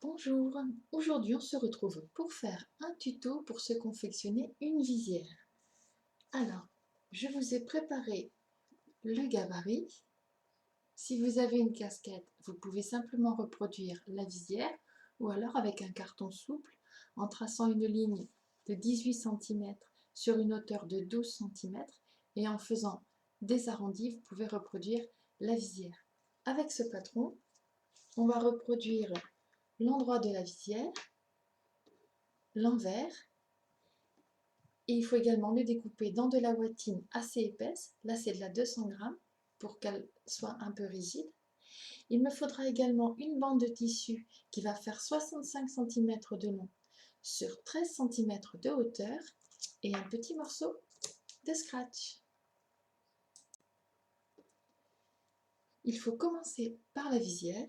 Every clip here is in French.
Bonjour, aujourd'hui on se retrouve pour faire un tuto pour se confectionner une visière. Alors, je vous ai préparé le gabarit. Si vous avez une casquette, vous pouvez simplement reproduire la visière ou alors avec un carton souple en traçant une ligne de 18 cm sur une hauteur de 12 cm et en faisant des arrondis, vous pouvez reproduire la visière. Avec ce patron, on va reproduire l'endroit de la visière, l'envers, et il faut également le découper dans de la ouatine assez épaisse. Là c'est de la 200 g pour qu'elle soit un peu rigide. Il me faudra également une bande de tissu qui va faire 65 cm de long sur 13 cm de hauteur et un petit morceau de scratch. Il faut commencer par la visière,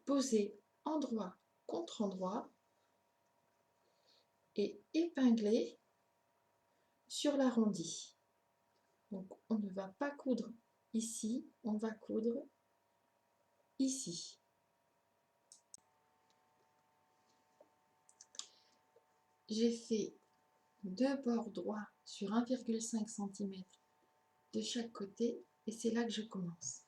poser endroit contre endroit et épingler sur l'arrondi. Donc on ne va pas coudre ici, on va coudre ici. J'ai fait deux bords droits sur 1,5 cm de chaque côté et c'est là que je commence.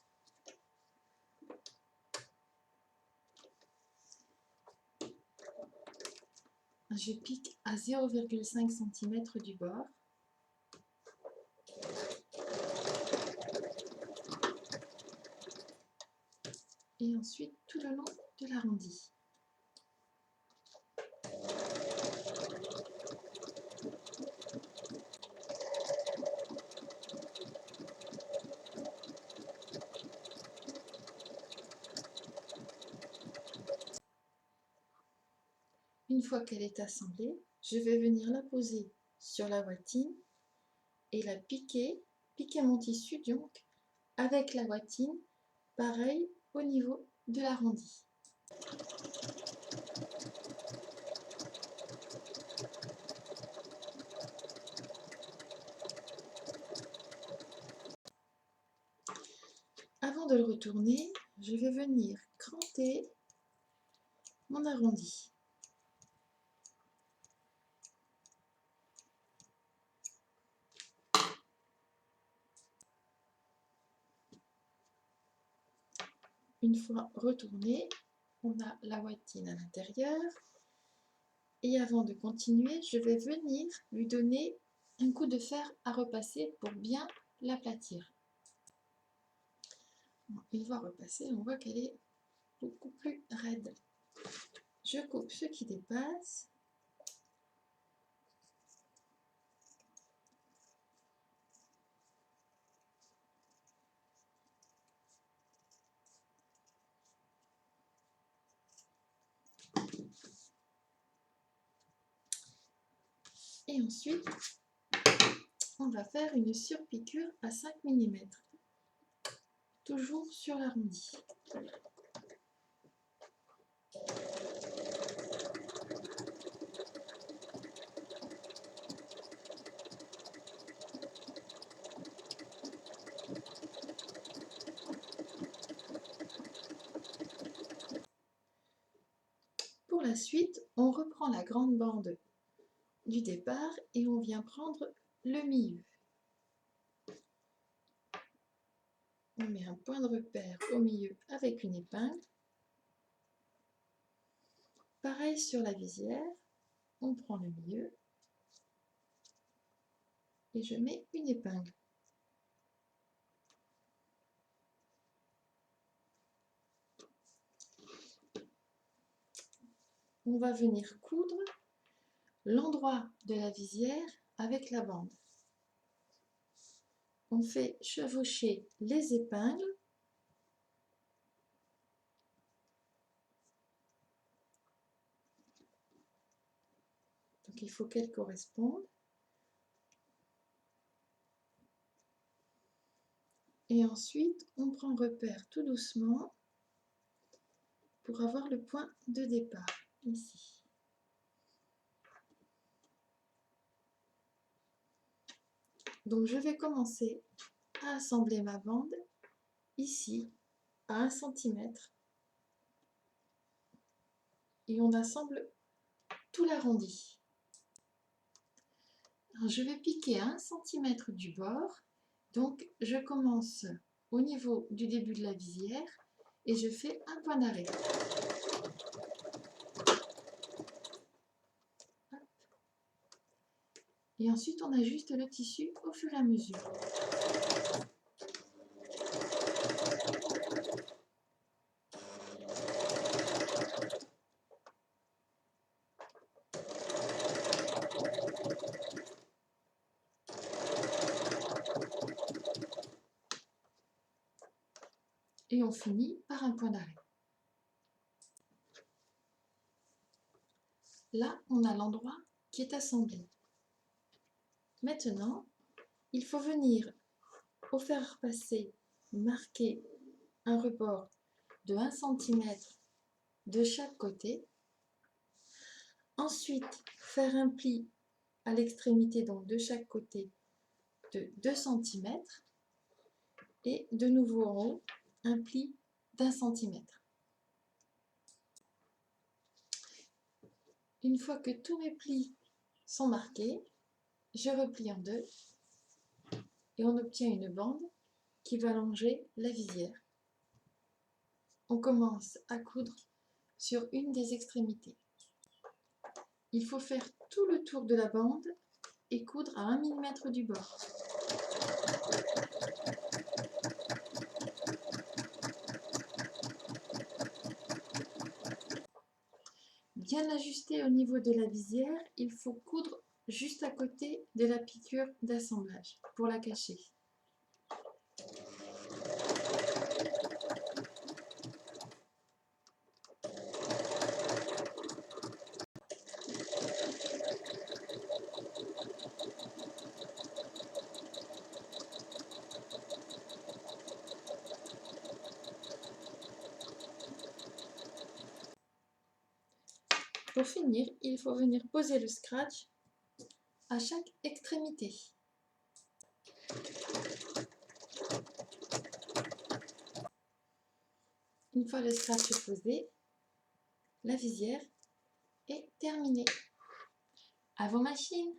Je pique à 0,5 cm du bord. Et ensuite tout le long de l'arrondi. Une fois qu'elle est assemblée, je vais venir la poser sur la ouatine et la piquer mon tissu donc avec la ouatine, pareil au niveau de l'arrondi. Avant de le retourner, je vais venir cranter mon arrondi. Une fois retourné, on a la ouatine à l'intérieur. Et avant de continuer, je vais venir lui donner un coup de fer à repasser pour bien l'aplatir. Une fois repassée, on voit qu'elle est beaucoup plus raide. Je coupe ce qui dépasse. Et ensuite, on va faire une surpiqûre à 5 mm, toujours sur l'arrondi. Pour la suite, on reprend la grande bande du départ et on vient prendre le milieu. On met un point de repère au milieu avec une épingle. Pareil sur la visière, on prend le milieu et je mets une épingle. On va venir coudre l'endroit de la visière avec la bande. On fait chevaucher les épingles donc il faut qu'elles correspondent. Et ensuite, on prend repère tout doucement pour avoir le point de départ, ici. Donc je vais commencer à assembler ma bande ici, à 1 cm et on assemble tout l'arrondi. Alors, je vais piquer à 1 cm du bord, donc je commence au niveau du début de la visière et je fais un point d'arrêt. Et ensuite on ajuste le tissu au fur et à mesure. Et on finit par un point d'arrêt. Là, on a l'endroit qui est assemblé. Maintenant, il faut venir au fer passé marquer un rebord de 1 cm de chaque côté. Ensuite, faire un pli à l'extrémité, donc de chaque côté, de 2 cm. Et de nouveau en haut, un pli d'1 cm. Une fois que tous mes plis sont marqués, je replie en deux et on obtient une bande qui va longer la visière. On commence à coudre sur une des extrémités. Il faut faire tout le tour de la bande et coudre à 1 mm du bord. Bien ajusté au niveau de la visière, il faut coudre juste à côté de la piqûre d'assemblage pour la cacher. Pour finir, il faut venir poser le scratch à chaque extrémité. Une fois le scratch posé, la visière est terminée. À vos machines!